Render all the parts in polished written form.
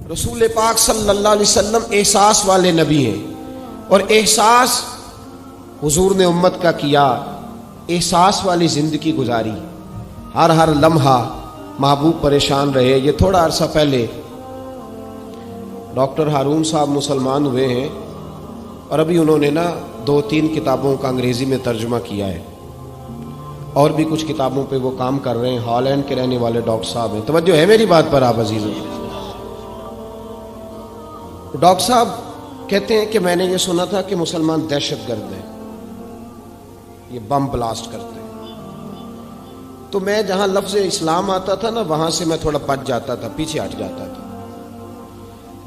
رسول پاک صلی اللہ علیہ وسلم احساس والے نبی ہیں، اور احساس حضور نے امت کا کیا، احساس والی زندگی گزاری، ہر لمحہ محبوب پریشان رہے۔ یہ تھوڑا عرصہ پہلے ڈاکٹر ہارون صاحب مسلمان ہوئے ہیں، اور ابھی انہوں نے 2-3 کتابوں کا انگریزی میں ترجمہ کیا ہے، اور بھی کچھ کتابوں پہ وہ کام کر رہے ہیں۔ ہالینڈ کے رہنے والے ڈاکٹر صاحب ہیں، توجہ ہے میری بات پر آپ عزیزوں؟ ڈاکٹر صاحب کہتے ہیں کہ میں نے یہ سنا تھا کہ مسلمان دہشت گرد ہیں، یہ بم بلاسٹ کرتے ہیں۔ تو میں جہاں لفظ اسلام آتا تھا وہاں سے میں تھوڑا بچ جاتا تھا، پیچھے ہٹ جاتا تھا،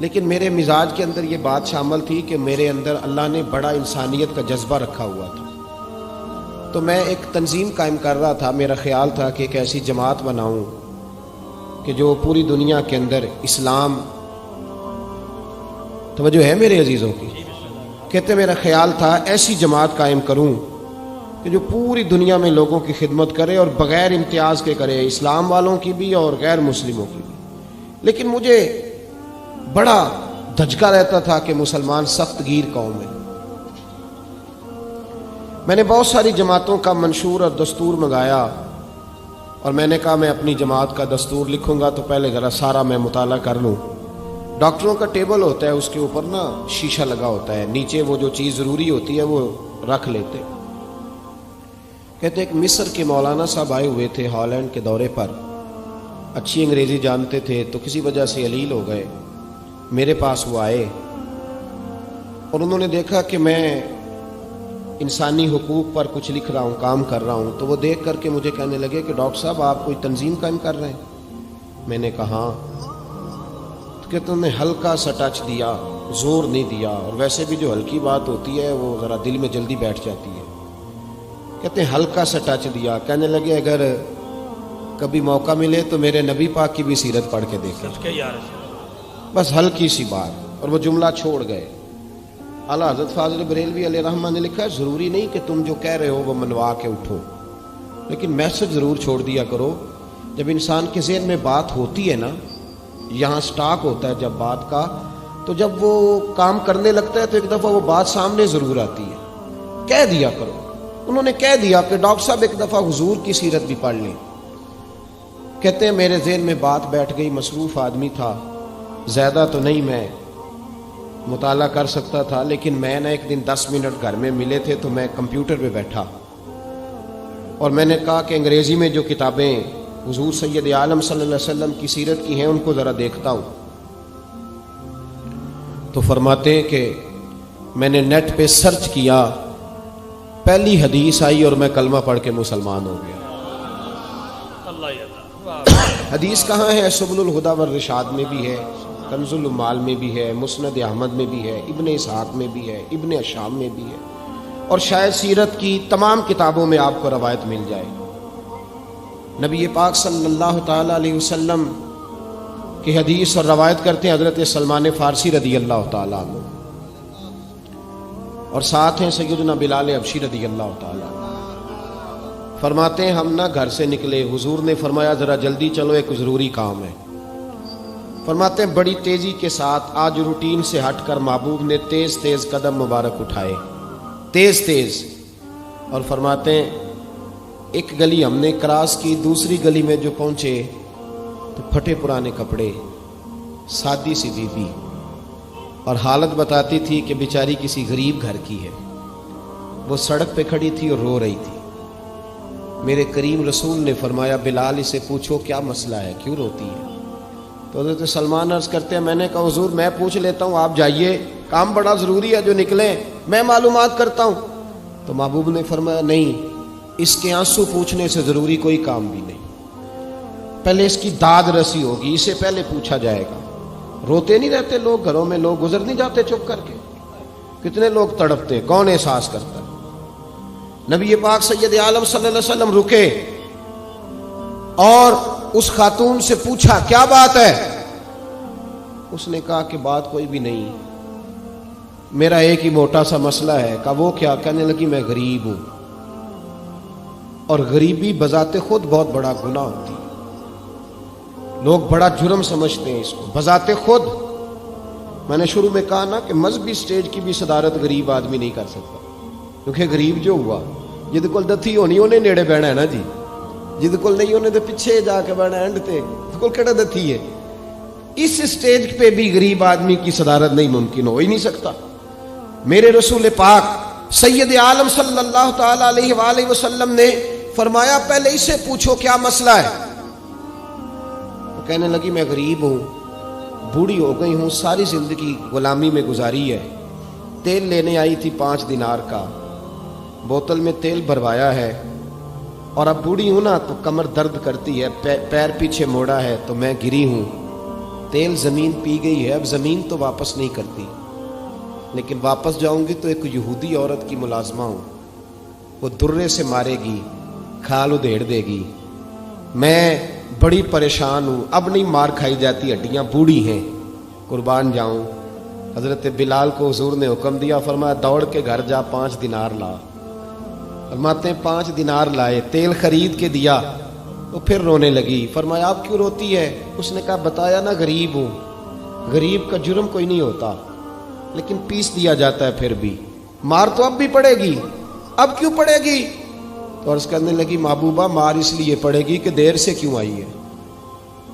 لیکن میرے مزاج کے اندر یہ بات شامل تھی کہ میرے اندر اللہ نے بڑا انسانیت کا جذبہ رکھا ہوا تھا۔ تو میں ایک تنظیم قائم کر رہا تھا، میرا خیال تھا کہ ایک ایسی جماعت بناؤں کہ جو پوری دنیا کے اندر اسلام، توجہ ہے میرے عزیزوں کی؟ کہتے میرا خیال تھا ایسی جماعت قائم کروں کہ جو پوری دنیا میں لوگوں کی خدمت کرے اور بغیر امتیاز کے کرے، اسلام والوں کی بھی اور غیر مسلموں کی بھی۔ لیکن مجھے بڑا دھچکا رہتا تھا کہ مسلمان سخت گیر قوم ہے۔ میں نے بہت ساری جماعتوں کا منشور اور دستور منگایا، اور میں نے کہا میں اپنی جماعت کا دستور لکھوں گا تو پہلے ذرا سارا میں مطالعہ کر لوں۔ ڈاکٹروں کا ٹیبل ہوتا ہے، اس کے اوپر شیشہ لگا ہوتا ہے، نیچے وہ جو چیز ضروری ہوتی ہے وہ رکھ لیتے۔ کہتے ایک مصر کے مولانا صاحب آئے ہوئے تھے ہالینڈ کے دورے پر، اچھی انگریزی جانتے تھے، تو کسی وجہ سے علیل ہو گئے۔ میرے پاس وہ آئے اور انہوں نے دیکھا کہ میں انسانی حقوق پر کچھ لکھ رہا ہوں، کام کر رہا ہوں، تو وہ دیکھ کر کے مجھے کہنے لگے کہ ڈاکٹر صاحب آپ کوئی تنظیم قائم کر رہے ہیں؟ میں نے کہا ہاں۔ تو کہتے انہوں نے ہلکا سا ٹچ دیا، زور نہیں دیا، اور ویسے بھی جو ہلکی بات ہوتی ہے وہ ذرا دل میں جلدی بیٹھ جاتی ہے۔ کہتے ہیں ہلکا سا ٹچ دیا، کہنے لگے اگر کبھی موقع ملے تو میرے نبی پاک کی بھی سیرت پڑھ کے دیکھیں، بس ہلکی سی بات، اور وہ جملہ چھوڑ گئے۔ اعلیٰ حضرت فاضل بریلوی علیہ رحمہ نے لکھا ہے ضروری نہیں کہ تم جو کہہ رہے ہو وہ منوا کے اٹھو، لیکن میسج ضرور چھوڑ دیا کرو۔ جب انسان کے ذہن میں بات ہوتی ہے یہاں سٹاک ہوتا ہے جب بات کا، تو جب وہ کام کرنے لگتا ہے تو ایک دفعہ وہ بات سامنے ضرور آتی ہے، کہہ دیا کرو۔ انہوں نے کہہ دیا کہ ڈاکٹر صاحب ایک دفعہ حضور کی سیرت بھی پڑھ لیں۔ کہتے ہیں میرے ذہن میں بات بیٹھ گئی، مصروف آدمی تھا، زیادہ تو نہیں میں مطالعہ کر سکتا تھا، لیکن میں ایک دن 10 منٹ گھر میں ملے تھے تو میں کمپیوٹر پہ بیٹھا، اور میں نے کہا کہ انگریزی میں جو کتابیں حضور سید عالم صلی اللہ علیہ وسلم کی سیرت کی ہیں ان کو ذرا دیکھتا ہوں۔ تو فرماتے ہیں کہ میں نے نیٹ پہ سرچ کیا، پہلی حدیث آئی اور میں کلمہ پڑھ کے مسلمان ہو گیا۔ حدیث کہاں ہے؟ سبل الہدی والرشاد میں بھی ہے، کنز المال میں بھی ہے، مسند احمد میں بھی ہے، ابن اسحاق میں بھی ہے، ابن اشام میں بھی ہے، اور شاید سیرت کی تمام کتابوں میں آپ کو روایت مل جائے۔ نبی پاک صلی اللہ تعالی علیہ وسلم کی حدیث اور روایت کرتے ہیں حضرت سلمان فارسی رضی اللہ تعالی عنہ، اور ساتھ ہیں سیدنا بلال حبشی رضی اللہ تعالی عنہ۔ فرماتے ہیں ہم گھر سے نکلے، حضور نے فرمایا ذرا جلدی چلو ایک ضروری کام ہے۔ فرماتے ہیں بڑی تیزی کے ساتھ آج روٹین سے ہٹ کر محبوب نے تیز تیز قدم مبارک اٹھائے، تیز تیز، اور فرماتے ہیں ایک گلی ہم نے کراس کی، دوسری گلی میں جو پہنچے تو پھٹے پرانے کپڑے، سادی سی بیوی، اور حالت بتاتی تھی کہ بیچاری کسی غریب گھر کی ہے۔ وہ سڑک پہ کھڑی تھی اور رو رہی تھی۔ میرے کریم رسول نے فرمایا بلال اسے پوچھو کیا مسئلہ ہے، کیوں روتی ہے؟ تو حضرت سلمان عرض کرتے ہیں میں نے کہا حضور میں پوچھ لیتا ہوں، آپ جائیے، کام بڑا ضروری ہے جو نکلیں، میں معلومات کرتا ہوں۔ تو محبوب نے فرمایا نہیں، اس کے آنسو پوچھنے سے ضروری کوئی کام بھی نہیں، پہلے اس کی داد رسی ہوگی، اسے پہلے پوچھا جائے گا۔ روتے نہیں رہتے لوگ گھروں میں، لوگ گزر نہیں جاتے چپ کر کے؟ کتنے لوگ تڑپتے، کون احساس کرتا ہے؟ نبی پاک سید عالم صلی اللہ علیہ وسلم رکے اور اس خاتون سے پوچھا کیا بات ہے؟ اس نے کہا کہ بات کوئی بھی نہیں، میرا ایک ہی موٹا سا مسئلہ ہے۔ کہا وہ کیا؟ کہنے لگی میں غریب ہوں، اور غریبی بذات خود بہت بڑا گناہ ہوتی ہے، لوگ بڑا جرم سمجھتے ہیں اس کو، بذات خود میں نے شروع میں کہا نا کہ مذہبی سٹیج کی بھی صدارت غریب آدمی نہیں کر سکتا، کیونکہ غریب جو ہوا جد کول دتھی ہونی انہیں نیڑے بہنا ہے نا جی، جد کول نہیں انہیں دے پیچھے جا کے بہنا اینڈ تے کول کیڑا دتھی ہے۔ اس سٹیج پہ بھی غریب آدمی کی صدارت نہیں ممکن ہو ہی نہیں سکتا۔ میرے رسول پاک سید عالم صلی اللہ تعالی علیہ وآلہ وسلم نے فرمایا پہلے اسے پوچھو کیا مسئلہ ہے۔ وہ کہنے لگی میں غریب ہوں، بوڑھی ہو گئی ہوں، ساری زندگی غلامی میں گزاری ہے، تیل لینے آئی تھی 5 دینار کا، بوتل میں تیل بھروایا ہے، اور اب بوڑھی ہوں نا تو کمر درد کرتی ہے، پیر پیچھے موڑا ہے تو میں گری ہوں، تیل زمین پی گئی ہے، اب زمین تو واپس نہیں کرتی، لیکن واپس جاؤں گی تو ایک یہودی عورت کی ملازمہ ہوں، وہ درے سے مارے گی، کھال ادھیڑ دے گی، میں بڑی پریشان ہوں، اب نہیں مار کھائی جاتی، ہڈیاں بوڑھی ہیں، قربان جاؤں۔ حضرت بلال کو حضور نے حکم دیا، فرمایا دوڑ کے گھر جا 5 دینار لا۔ فرماتے ہیں 5 دینار لائے، تیل خرید کے دیا، وہ پھر رونے لگی۔ فرمایا آپ کیوں روتی ہے؟ اس نے کہا بتایا نا غریب ہوں، غریب کا جرم کوئی نہیں ہوتا لیکن پیس دیا جاتا ہے، پھر بھی مار تو اب بھی پڑے گی، اب کیوں پڑے گی؟ تو عرض کرنے لگی محبوبہ مار اس لیے پڑے گی کہ دیر سے کیوں آئی ہے۔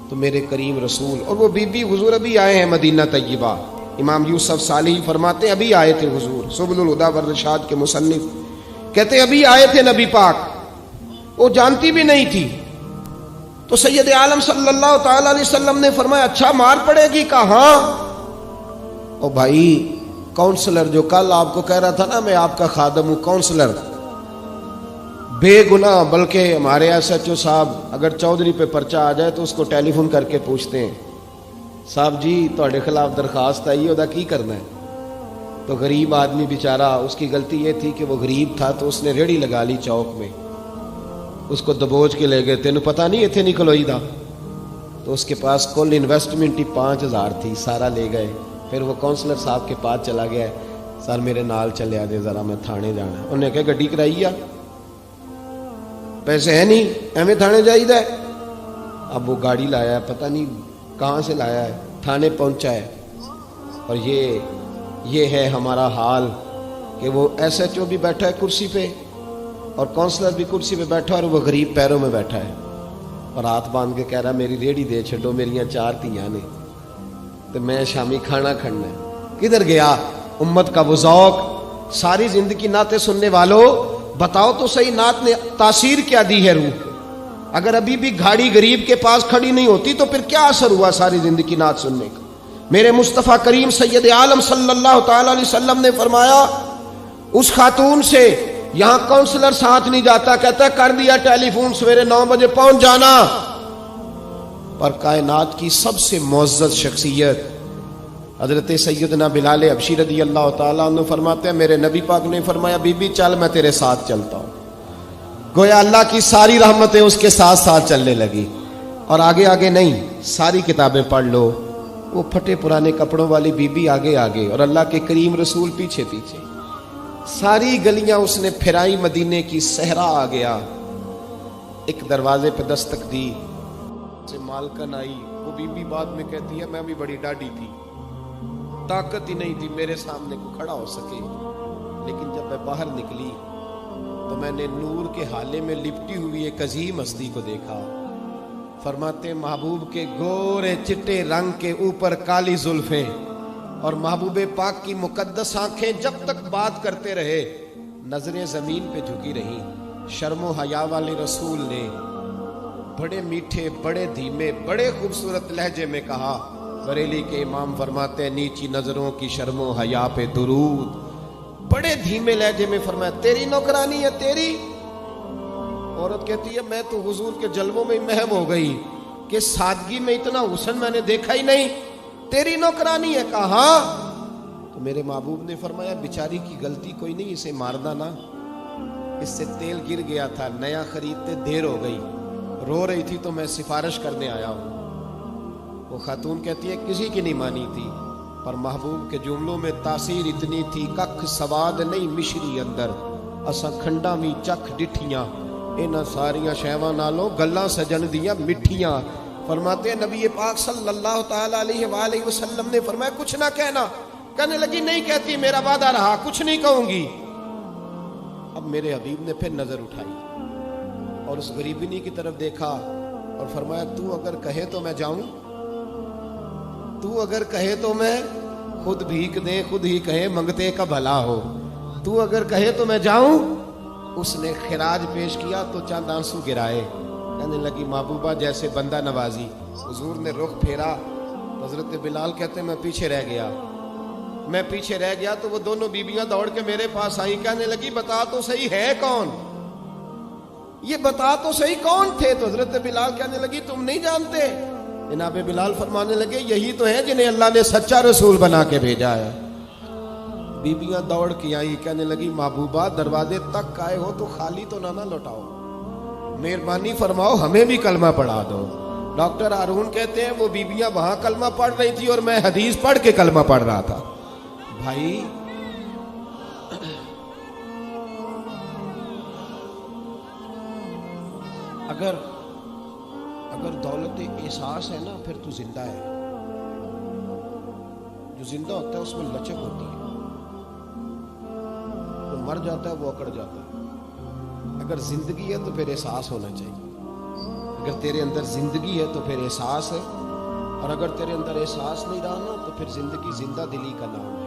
تو میرے کریم رسول اور وہ بی بی حضور ابھی آئے ہیں مدینہ طیبہ، امام یوسف صالحی فرماتے ہیں ابھی آئے تھے حضور، سبل الہدی والرشاد کے مصنف کہتے ہیں ابھی آئے تھے نبی پاک، وہ جانتی بھی نہیں تھی۔ تو سید عالم صلی اللہ تعالی علیہ وسلم نے فرمایا اچھا مار پڑے گی؟ کہا ہاں۔ او بھائی کونسلر جو کل آپ کو کہہ رہا تھا نا میں آپ کا خادم ہوں، کونسلر بے گناہ، بلکہ ہمارے SHO صاحب اگر چودھری پہ پرچہ آ جائے تو اس کو ٹیلی فون کر کے پوچھتے ہیں صاحب جی تہاڈے خلاف درخواست آئی ہے، کی کرنا ہے؟ تو غریب آدمی بیچارہ، اس کی غلطی یہ تھی کہ وہ غریب تھا تو اس نے ریڑھی لگا لی چوک میں، اس کو دبوچ کے لے گئے، تینوں پتہ نہیں اتنے نہیں کھلوئی دا، تو اس کے پاس کل انویسٹمنٹ ہی 5000 تھی، سارا لے گئے۔ پھر وہ کونسلر صاحب کے پاس چلا گیا، سر میرے نال چلے آ جائے ذرا میں تھانے جانا ہے۔ انہوں نے کہا گڈی کرائی آ، پیسے ہیں نہیں ایویں تھانے جائی دا ہے۔ اب وہ گاڑی لایا ہے، پتہ نہیں کہاں سے لایا ہے، تھانے پہنچا ہے، اور یہ ہے ہمارا حال کہ وہ SHO بھی بیٹھا ہے کرسی پہ اور کونسلر بھی کرسی پہ بیٹھا ہے، اور وہ غریب پیروں میں بیٹھا ہے اور ہاتھ باندھ کے کہہ رہا میری ریڑھی دے چھڈو، میریاں 4 دھیاں نے تو میں شامی کھانا کھڑنا ہے۔ کدھر گیا امت کا وہ ذوق؟ ساری زندگی نعتیں سننے والوں بتاؤ تو صحیح نعت نے تاثیر کیا دی ہے روح کو؟ اگر ابھی بھی گھاڑی غریب کے پاس کھڑی نہیں ہوتی تو پھر کیا اثر ہوا ساری زندگی نعت سننے کا؟ میرے مصطفیٰ کریم سید عالم صلی اللہ تعالی علیہ وسلم نے فرمایا اس خاتون سے یہاں کونسلر ساتھ نہیں جاتا، کہتا ہے کر دیا ٹیلی فون، سویرے 9 بجے پہنچ جانا۔ پر کائنات کی سب سے معزز شخصیت حضرت سیدنا بلال حبشی رضی اللہ تعالیٰ عنہ فرماتے ہیں میرے نبی پاک نے فرمایا بی بی چل میں تیرے ساتھ چلتا ہوں، گویا اللہ کی ساری رحمتیں اس کے ساتھ ساتھ چلنے لگی۔ اور آگے آگے نہیں، ساری کتابیں پڑھ لو، وہ پھٹے پرانے کپڑوں والی بی بی آگے آگے اور اللہ کے کریم رسول پیچھے پیچھے، ساری گلیاں اس نے پھرائی، مدینے کی صحرا آ گیا، ایک دروازے پہ دستک دی، سے مالکن آئی، وہ بی بی بعد میں کہتی ہے میں بھی بڑی ڈاڈی تھی، طاقت ہی نہیں تھی میرے سامنے کو کھڑا ہو سکے، لیکن جب میں باہر نکلی تو میں نے نور کے حالے میں لپٹی ہوئی ایک عظیم ہستی کو دیکھا۔ فرماتے محبوب کے گورے چٹے رنگ کے اوپر کالی زلفیں اور محبوب پاک کی مقدس آنکھیں جب تک بات کرتے رہے نظریں زمین پہ جھکی رہیں۔ شرم و حیا والے رسول نے بڑے میٹھے، بڑے دھیمے، بڑے خوبصورت لہجے میں کہا، بریلی کے امام فرماتے ہیں نیچی نظروں کی شرم و حیا پہ درود، بڑے دھیمے لہجے میں فرمایا تیری نوکرانی ہے تیری؟ عورت کہتی ہے میں تو حضور کے جلووں میں محو ہو گئی کہ سادگی میں اتنا حسن میں نے دیکھا ہی نہیں، تیری نوکرانی ہے؟ کہا ہاں۔ تو میرے محبوب نے فرمایا بیچاری کی غلطی کوئی نہیں، اسے مارنا نا، اس سے تیل گر گیا تھا، نیا خریدتے دیر ہو گئی، رو رہی تھی تو میں سفارش کرنے آیا ہوں۔ وہ خاتون کہتی ہے کسی کی نہیں مانی تھی، پر محبوب کے جملوں میں تاثیر اتنی تھی، ککھ سواد نہیں مشری اندر، اساں کھنڈا بھی چکھ ڈٹھیاں، انہاں ساریاں شیواں نالوں گلاں سجن دیاں مٹھیاں، فرماتے ہیں نبی پاک صلی اللہ تعالی علیہ وآلہ وسلم نے فرمایا کچھ نہ کہنا. کہنے لگی نہیں کہتی، میرا وعدہ رہا، کچھ نہیں کہوں گی. اب میرے حبیب نے پھر نظر اٹھائی اور اس غریبنی کی طرف دیکھا اور فرمایا تو اگر کہے تو میں جاؤں، تو اگر کہے تو میں خود بھیک دے، خود ہی کہے منگتے کا بھلا ہو، تو اگر کہے تو میں جاؤں. اس نے خراج پیش کیا تو چند آنسو گرائے. کہنے لگی محبوبہ جیسے بندہ نوازی. حضور نے رخ پھیرا، حضرت بلال کہتے ہیں میں پیچھے رہ گیا تو وہ دونوں بیبیاں دوڑ کے میرے پاس آئیں. کہنے لگی بتا تو صحیح ہے کون، یہ بتا تو صحیح کون تھے. تو حضرت بلال کہنے لگی تم نہیں جانتے. جناب بلال فرمانے لگے یہی تو ہیں جنہیں اللہ نے سچا رسول بنا کے بھیجا ہے. بیبیاں دوڑ کے آئیں. کہنے لگی محبوبہ دروازے تک آئے ہو تو خالی تو نہ لوٹاؤ، مہربانی فرماؤ ہمیں بھی کلمہ پڑھا دو. ڈاکٹر ہارون کہتے ہیں وہ بیبیاں وہاں کلمہ پڑھ رہی تھی اور میں حدیث پڑھ کے کلمہ پڑھ رہا تھا. بھائی اگر دولت احساس ہے نا پھر تو زندہ ہے. جو زندہ ہوتا ہے اس میں لچک ہوتی ہے، جو مر جاتا ہے وہ اکڑ جاتا ہے. اگر زندگی ہے تو پھر احساس ہونا چاہیے. اگر تیرے اندر زندگی ہے تو پھر احساس ہے، اور اگر تیرے اندر احساس نہیں رہا نا تو پھر زندگی زندہ دلی کا نام ہے.